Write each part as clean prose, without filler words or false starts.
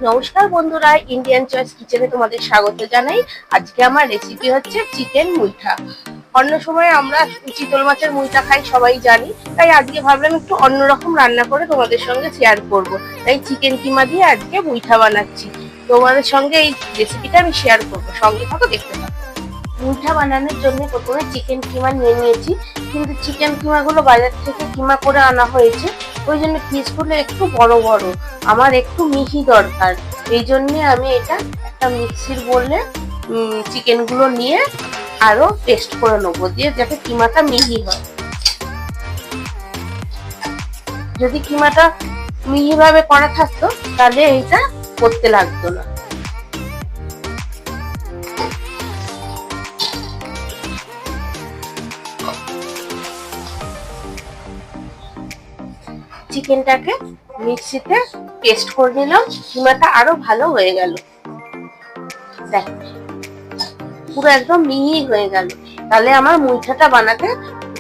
নমস্কার বন্ধুরা, Indian choice কিচেনে তোমাদের স্বাগত জানাই। আজকে আমার রেসিপি হচ্ছে চিকেন মুইঠা। অন্য সময় আমরা চিতল মাছের মুইঠা খাই, সবাই জানি। তাই আজকে ভাবলাম একটু অন্যরকম রান্না করে তোমাদের সঙ্গে শেয়ার করব। তাই চিকেন কিমা দিয়ে আজকে মুইঠা বানাচ্ছি। তোমাদের সঙ্গে এই রেসিপিটা আমি শেয়ার করবো, সঙ্গে থাকো, দেখতে থাকো। মুইঠা বানানোর জন্য প্রথমে চিকেন কিমা নিয়ে নিয়েছি, কিন্তু চিকেন কিমাগুলো বাজার থেকে কিমা করে আনা হয়েছে, ওই জন্য পিসগুলো একটু বড় বড়, আমার একটু মিহি দরকার। এই জন্য আমি এটা একটা মিক্সির বোলে চিকেনগুলো নিয়ে আরো পেস্ট করে নেবো, দিয়ে যাতে কিমাটা মিহি হয়। যদি কিমাটা মিহি ভাবে করা থাকতো তাহলে এটা করতে লাগতো না। চিকেনটাকে মিক্সিতে পেস্ট করে নিলাম, কিমাটা আরো ভালো হয়ে গেল। দেখ, পুরো একদম মিহি হয়ে গেল। তাহলে আমার মুইঠাটা বানাতে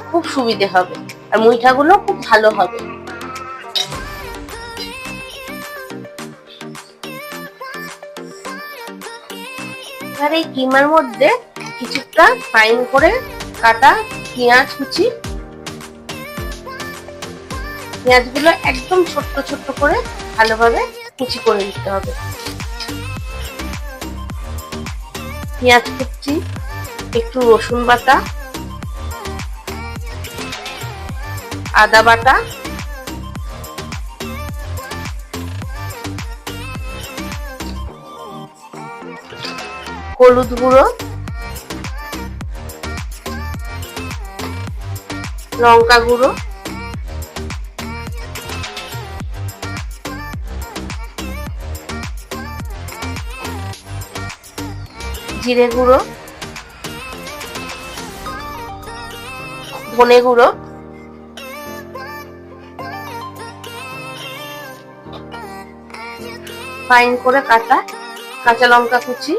খুব সুবিধে হবে, আর মুইঠাগুলো খুব ভালো হবে। আর এই কিমার মধ্যে কিছুটা ফাইন করে কাটা পেঁয়াজ কুচি, পেঁয়াজগুলো একদম ছোট্ট ছোট্ট করে ভালোভাবে কুচি করে নিতে হবে। পেঁয়াজ কুচি, একটু রসুন বাটা, আদা বাটা, হলুদ গুঁড়ো, লঙ্কা গুঁড়ো, জিরে গুঁড়ো, ধনে গুঁড়ো, ফাইন করে কাটা কাঁচা লঙ্কা কুচি,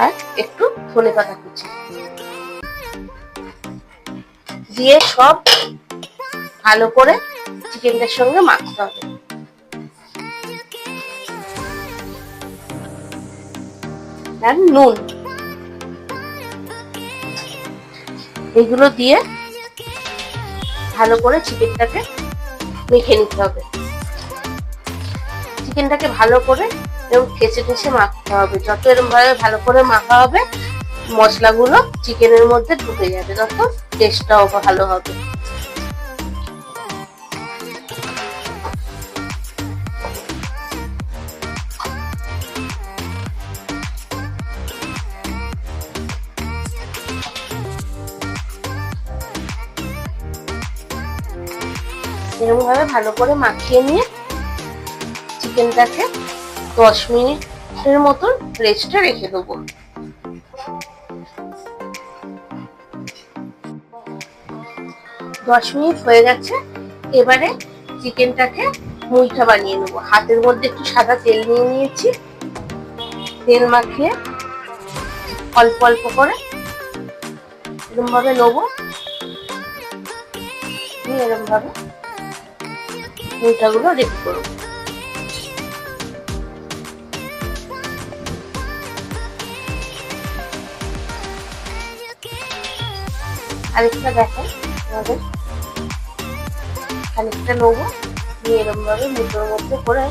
আর একটু ধনেপাতা কুচি দিয়ে সব ভালো করে চিকেনটার সঙ্গে মাখতে হবে। আর নুন, এগুলো দিয়ে ভালো করে চিকেনটাকে মেখে নিতে হবে। চিকেনটাকে ভালো করে এরকম ঠেসে ঠেসে মাখতে হবে। যত এরকম ভাবে ভালো করে মাখা হবে, মশলাগুলো চিকেনের মধ্যে ঢুকে যাবে, তত টেস্টটাও ভালো হবে। এরকম ভাবে ভালো করে মাখিয়ে নিয়ে চিকেনটাকে 10 মিনিটের মতন রেস্টে রেখে দেবো। 10 মিনিট হয়ে গেছে। এবারে চিকেনটাকে মুইঠা বানিয়ে নেবো। হাতের মধ্যে একটু সাদা তেল নিয়ে নিয়েছি, তেল মাখিয়ে অল্প অল্প করে এরকম ভাবে নেবো, এরকম ভাবে মুইঠাগুলো রেডি করবো। আরেকটা দেখো, আমাদের খানিকটা নেবো, নিয়ে এরকম ভাবে মুঠোর মধ্যে করে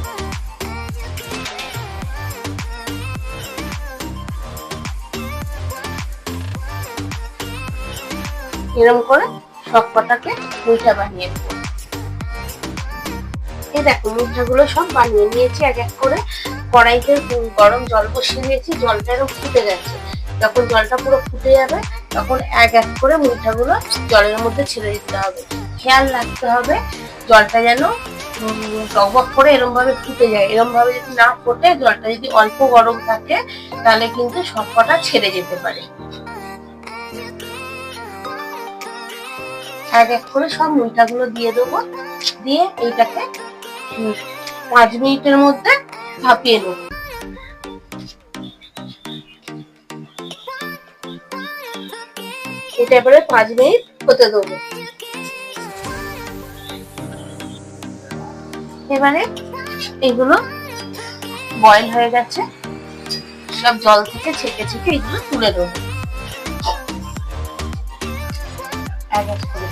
এরকম করে সব কটাকে মুইঠা বানিয়ে নেবো। এই দেখো, মুইঠাগুলো সব বানিয়ে নিয়েছি এক এক করে। কড়াইতে গরম জল বসিয়ে দিয়েছি, জলটা এরকম ফুটে গেছে। যখন জলটা পুরো ফুটে যাবে তখন এক এক করে মুইঠাগুলো জলের মধ্যে ছেড়ে দিতে হবে। খেয়াল রাখতে হবে জলটা যেন টকবক করে এরকম ভাবে ফুটে যায়। এরকম ভাবে যদি না ফোটে, জলটা যদি অল্প গরম থাকে, তাহলে কিন্তু সব কটা ছেড়ে যেতে পারে। এক এক করে সব মুইঠাগুলো দিয়ে দেবো, দিয়ে এইটাকে 5 মিনিটের মধ্যে ভাপিয়ে নেব। এটা এবারে 5 মিনিট হতে দেবো। এবারে এগুলো বয়েল হয়ে গেছে, সব জল থেকে ছেঁকে ছেঁকে এগুলো তুলে দেবো এক এক করে।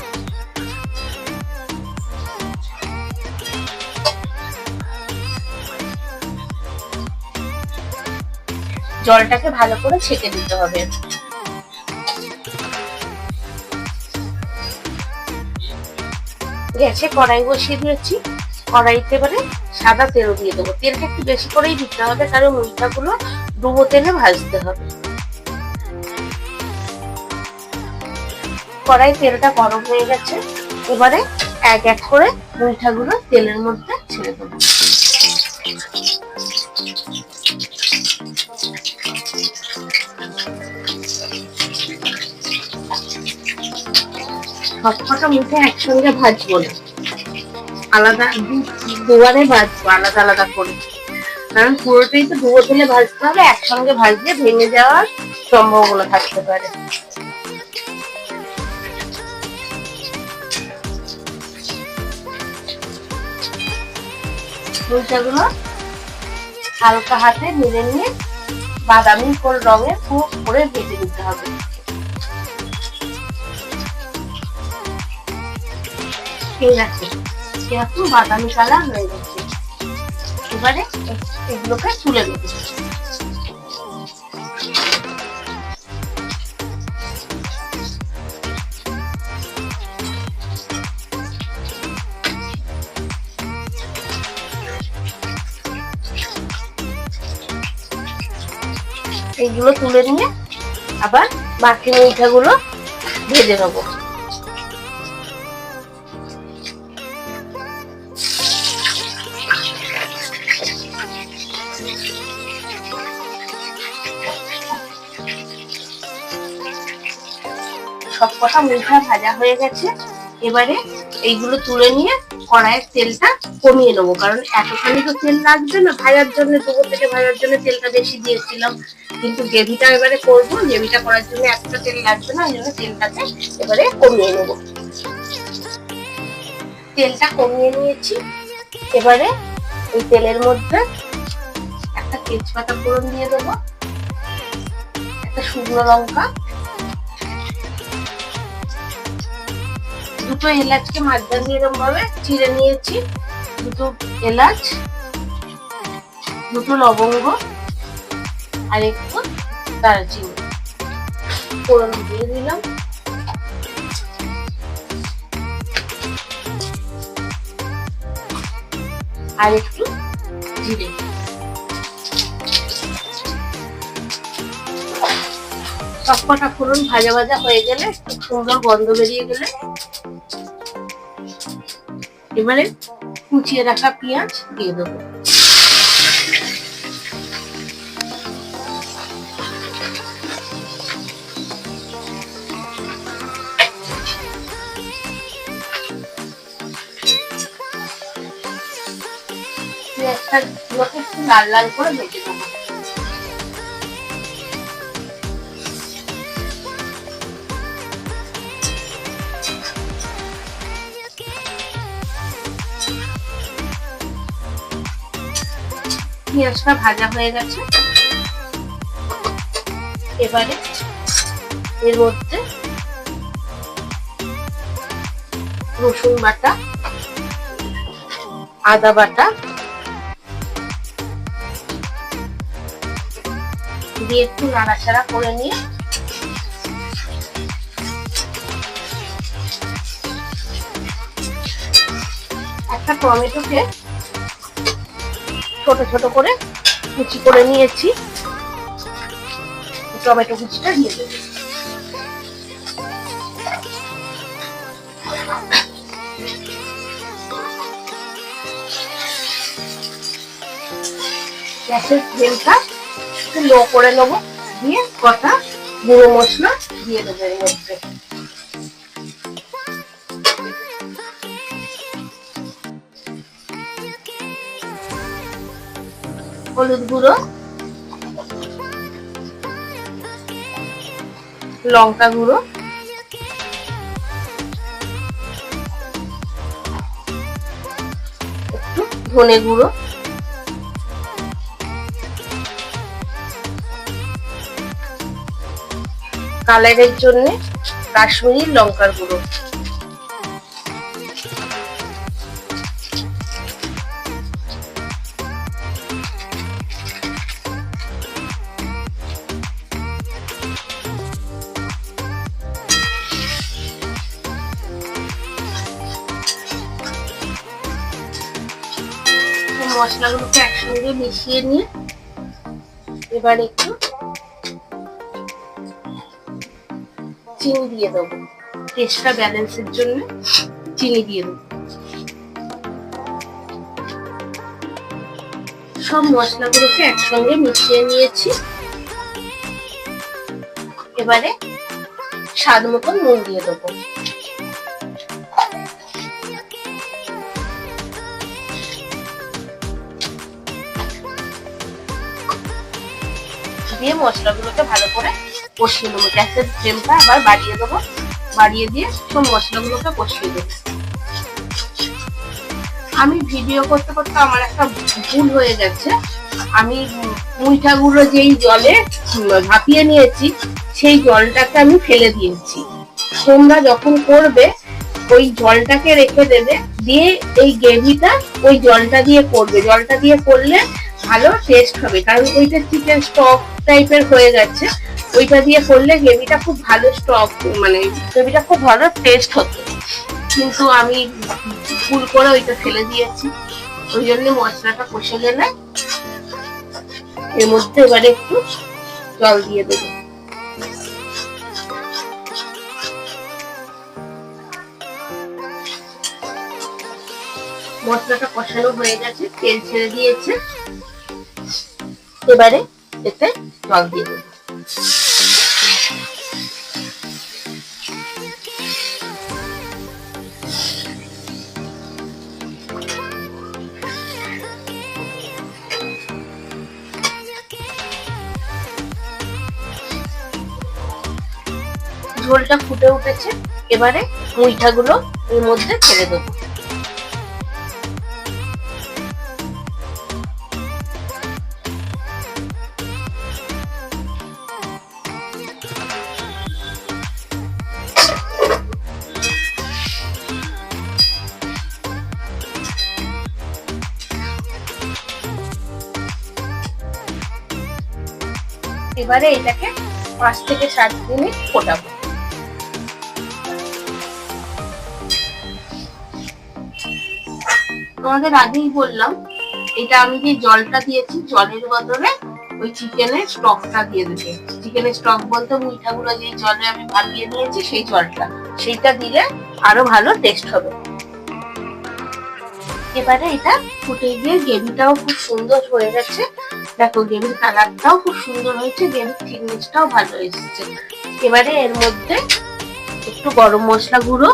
জলটাকে ভালো করে ছেঁকে দিতে হবে। গ্যাসে কড়াই বসিয়ে দিয়েছি, কড়াইতে এবারে সাদা তেল দিয়ে দেবো। তেলটা একটু বেশি করেই দিতে হবে, কারণ মুইঠাগুলো ডুবো তেলে ভাজতে হবে। কড়াই তেলটা গরম হয়ে গেছে, এবারে এক এক করে মুইঠাগুলো তেলের মধ্যে ছেড়ে দেবো। সবকটা মুঠে একসঙ্গে ভাজবো না, আলাদা দুবারে ভাজবো আলাদা আলাদা করে, কারণ পুরোটাই তো ডুবো তেলে ভাজতে হবে। একসঙ্গে ভাজলে ভেঙে যাওয়ার সম্ভাবনা থাকতে পারে। মুইঠাগুলো হালকা হাতে নেড়ে নিয়ে বাদামি রঙের পুরো করে ভেজে নিতে হবে। এই আছে এরকম বাদামি কালার হয়ে গেছে, এবারে এগুলোকে তুলে দেবো। এইগুলো তুলে নিয়ে আবার বাকি মুইঠাগুলো ভেজে নেবো। সবকটা মুইঠা ভাজা হয়ে গেছে, এবারে এইগুলো তুলে নিয়ে কড়াইয়ের তেলটা কমিয়ে নেবো, কারণ এতখানি তো তেল লাগবে না ভাজার জন্য। ডুবো তেলে ভাজার জন্য তেলটা বেশি দিয়েছিলাম, কিন্তু গ্রেভিটা এবারে করবো, গ্রেভিটা করার জন্য এতটা তেল লাগবে না, ওই জন্য তেলটাকে এবারে কমিয়ে নেবো। তেলটা কমিয়ে নিয়েছি, এবারে এই তেলের মধ্যে একটা তেজপাতা ফোড়ন দিয়ে দেবো, একটা শুকনো লঙ্কা, দুটো এলাচকে মাঝখান দিয়ে এরকম ভাবে চিড়ে নিয়েছি, দুটো এলাচ, দুটো লবঙ্গ আর একটু দারচিনি ফোড়ন দিয়ে দিলাম। আর একটু জিরে। সবকটা ফোড়ন ভাজা ভাজা হয়ে গেলে, খুব সুন্দর গন্ধ বেরিয়ে গেলে, এবারে কুচিয়ে রাখা পেঁয়াজ দিয়ে দেবো। পেঁয়াজটাগুলোকে একটু লাল লাল করে ভেজে দেবো। পেঁয়াজটা ভাজা হয়ে গেছে, এবারে এর মধ্যে রসুন বাটা, আদা বাটা দিয়ে একটু নাড়াচাড়া করে নিয়ে একটা টমেটোকে ছোট ছোট করে কুচি করে নিয়েছি, টমেটো কুচিটা দিয়ে দেবো। গ্যাসের ফ্লেমটা একটু লো করে নেবো, দিয়ে কটা গুঁড়ো মশলা দিয়ে দেবো এর মধ্যে। হলুদ গুঁড়ো, লঙ্কা গুঁড়ো, একটু ধনে গুঁড়ো, কালারের জন্য কাশ্মীরি লঙ্কার গুঁড়ো, মশলাগুলোকে একসঙ্গে মিশিয়ে নিয়ে এবার একটু চিনি দিয়ে দেবো, টেস্টটা ব্যালেন্সের জন্য চিনি দিয়ে দেবো। সব মশলাগুলোকে একসঙ্গে মিশিয়ে নিয়েছি। এবারে স্বাদ মতন নুন দিয়ে দেবো। দিয়ে মশলাগুলোকে ভালো করে কষিয়ে নেবো। গ্যাসের ফ্লেমটা আবার বাড়িয়ে দেবো, বাড়িয়ে দিয়ে সব মশলাগুলোকে কষিয়ে দেবো। আমি ভিডিও করতে করতে আমার একটা ভুল হয়ে গেছে। আমি মুইঠাগুলো যেই জলে ভাপিয়ে নিয়েছি সেই জলটাকে আমি ফেলে দিয়েছি। তোমরা যখন করবে ওই জলটাকে রেখে দেবে, দিয়ে এই গ্রেভিটা ওই জলটা দিয়ে করবে। জলটা দিয়ে করলে ভালো টেস্ট হবে, কারণ ওইটা চিকেন স্টক টাইপের হয়ে গেছে। ওইটা দিয়ে করলে গ্রেভিটা খুব ভালো স্টক, মানে গ্রেভিটা খুব ভালো টেস্ট হতো, কিন্তু আমি ভুল করে ওইটা ফেলে দিয়েছি। ওই জন্য মশলাটা কষে গেলে এর মধ্যে এবারে একটু জল দিয়ে দেবো। মশলাটা কষানো হয়ে গেছে, তেল ছেড়ে দিয়েছে। এবারে এতে জল দিয়ে দেবো। ঝোলটা ফুটে উঠেছে, এবারে মুইঠাগুলো এর মধ্যে ছেড়ে দেবো। এবারে এটাকে 5 থেকে 7 মিনিট ফোটাবো। তোমাদের আগেই বললাম, এটা আমি যে জলটা দিয়েছি জলের বদলে ওই চিকেনের স্টকটা দিয়ে দেবে। চিকেনের স্টক বলতে মুইঠাগুলো যে জলে আমি ভাপিয়ে নিয়েছি সেই জলটা, সেইটা দিলে আরো ভালো টেস্ট হবে। এবারে এটা ফুটে গিয়ে গ্রেভিটাও খুব সুন্দর হয়ে গেছে। দেখো গ্রেভির কালারটাও খুব সুন্দর হয়েছে, গ্রেভির থিকনেসটাও ভালো এসেছে। এবারে এর মধ্যে একটু গরম মশলা গুঁড়ো,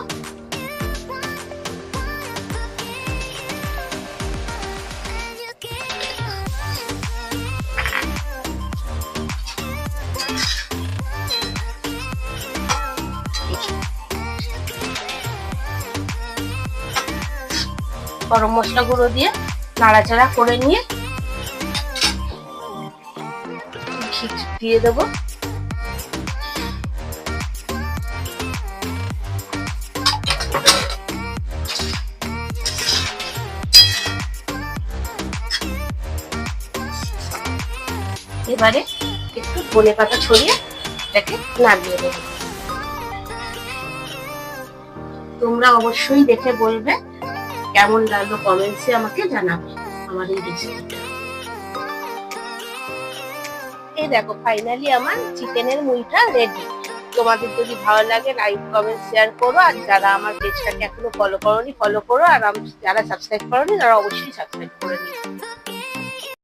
গরম মশলা গুঁড়ো দিয়ে নাড়াচাড়া করে নিয়ে ঘি দিয়ে দেবো। এবারে একটু ধনেপাতা ছড়িয়ে এটাকে নামিয়ে দেবো। তোমরা অবশ্যই দেখে বলবে কেমন লাগলো, কমেন্টসে আমাকে জানাবে আমার এই রেসিপিটা। এই দেখো ফাইনালি আমার চিকেনের মুইঠা রেডি। তোমাদের যদি ভালো লাগে লাইক কমেন্ট শেয়ার করো, আর যারা আমার পেজটাকে এখনো ফলো করোনি ফলো করো, আর যারা সাবস্ক্রাইব করোনি তারা অবশ্যই সাবস্ক্রাইব করে নিও।